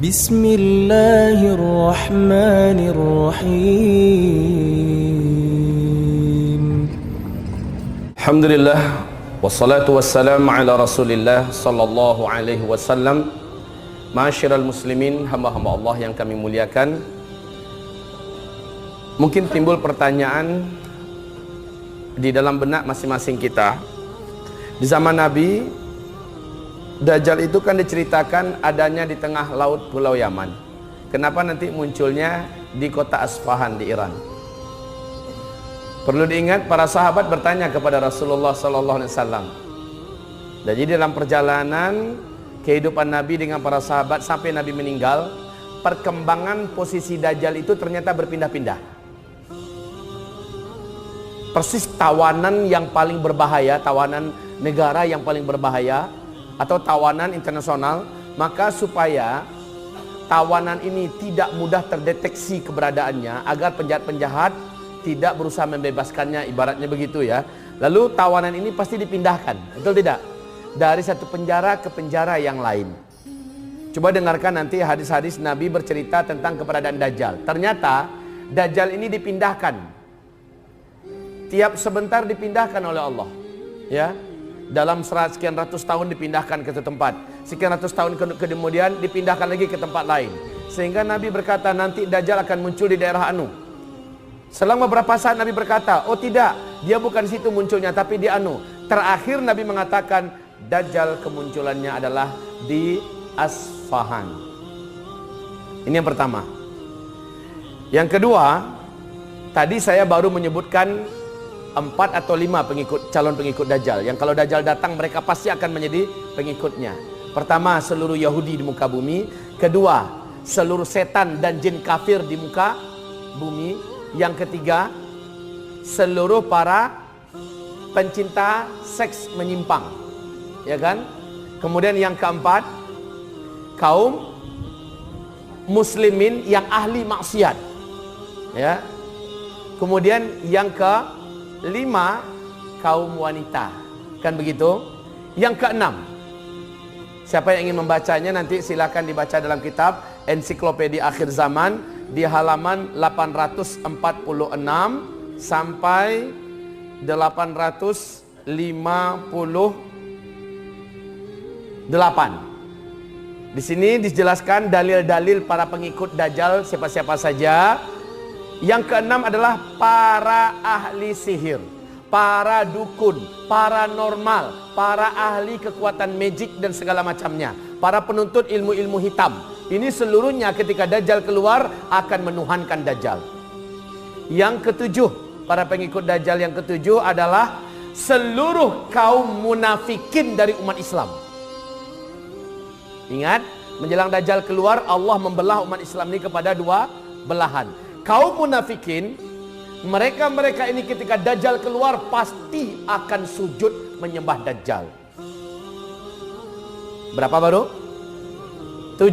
Bismillahirrahmanirrahim. Alhamdulillah wassalatu wassalamu ala Rasulillah sallallahu alaihi wasallam. Ma'asyiral muslimin, hamba-hamba Allah yang kami muliakan. Mungkin timbul pertanyaan di dalam benak masing-masing kita. Di zaman Nabi, Dajjal itu kan diceritakan adanya di tengah laut Pulau Yaman. Kenapa nanti munculnya di kota Asfahan di Iran? Perlu diingat, para sahabat bertanya kepada Rasulullah sallallahu alaihi wasallam. Jadi dalam perjalanan kehidupan Nabi dengan para sahabat sampai Nabi meninggal, perkembangan posisi Dajjal itu ternyata berpindah-pindah. Persis tawanan yang paling berbahaya, tawanan negara yang paling berbahaya, atau tawanan internasional, maka supaya tawanan ini tidak mudah terdeteksi keberadaannya, agar penjahat-penjahat tidak berusaha membebaskannya, ibaratnya begitu ya. Lalu tawanan ini pasti dipindahkan, betul tidak? Dari satu penjara ke penjara yang lain. Coba dengarkan nanti hadis-hadis Nabi bercerita tentang keberadaan Dajjal. Ternyata Dajjal ini dipindahkan. Tiap sebentar dipindahkan oleh Allah, ya. Dalam sekian ratus tahun dipindahkan ke satu tempat, sekian ratus tahun kemudian dipindahkan lagi ke tempat lain, sehingga Nabi berkata nanti Dajjal akan muncul di daerah Anu. Selama beberapa saat Nabi berkata, oh tidak, dia bukan di situ munculnya, tapi di Anu. Terakhir Nabi mengatakan Dajjal kemunculannya adalah di Asfahan. Ini yang pertama. Yang kedua, tadi saya baru menyebutkan 4 atau 5 calon pengikut Dajjal, yang kalau Dajjal datang mereka pasti akan menjadi pengikutnya. Pertama, seluruh Yahudi di muka bumi. Kedua, seluruh setan dan jin kafir di muka bumi. Yang ketiga, seluruh para pencinta seks menyimpang, ya kan? Kemudian yang keempat, kaum muslimin yang ahli maksiat, ya. Kemudian yang kelima, kaum wanita, kan begitu? Yang keenam, siapa yang ingin membacanya nanti silakan dibaca dalam kitab Ensiklopedia Akhir Zaman di halaman 846 sampai 858. Di sini dijelaskan dalil-dalil para pengikut Dajjal siapa-siapa saja. Yang keenam adalah para ahli sihir, para dukun, paranormal, para ahli kekuatan magic dan segala macamnya, para penuntut ilmu-ilmu hitam. Ini seluruhnya ketika Dajjal keluar akan menuhankan Dajjal. Yang ketujuh, para pengikut Dajjal yang ketujuh adalah seluruh kaum munafikin dari umat Islam. Ingat, menjelang Dajjal keluar, Allah membelah umat Islam ini kepada dua belahan. Kaum munafikin, mereka ini ketika Dajjal keluar pasti akan sujud menyembah Dajjal. Berapa baru? 7.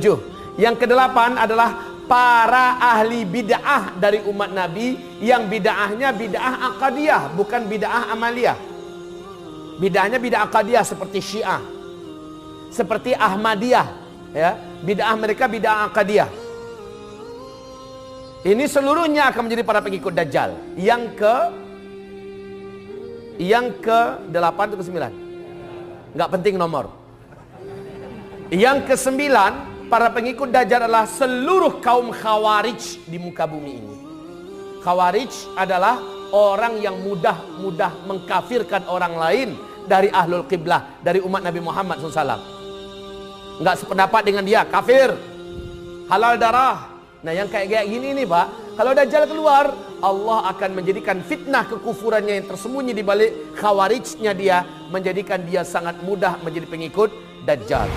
Yang kedelapan adalah para ahli bid'ah dari umat Nabi, yang bid'ahnya bid'ah aqadiyah, bukan bid'ah amaliyah. Bid'ahnya bid'ah aqadiyah seperti Syiah, seperti Ahmadiyah, ya. Bid'ah mereka bid'ah aqadiyah. Ini seluruhnya akan menjadi para pengikut Dajjal. Yang ke-8 atau ke-9? Enggak penting nomor. Yang ke-9, para pengikut Dajjal adalah seluruh kaum Khawarij di muka bumi ini. Khawarij adalah orang yang mudah mengkafirkan orang lain dari ahlul qiblah, dari umat Nabi Muhammad SAW. Enggak sependapat dengan dia, kafir, halal darah. Nah yang kayak gini nih Pak, kalau Dajjal keluar, Allah akan menjadikan fitnah kekufurannya yang tersembunyi di balik Khawarijnya dia, menjadikan dia sangat mudah menjadi pengikut Dajjal.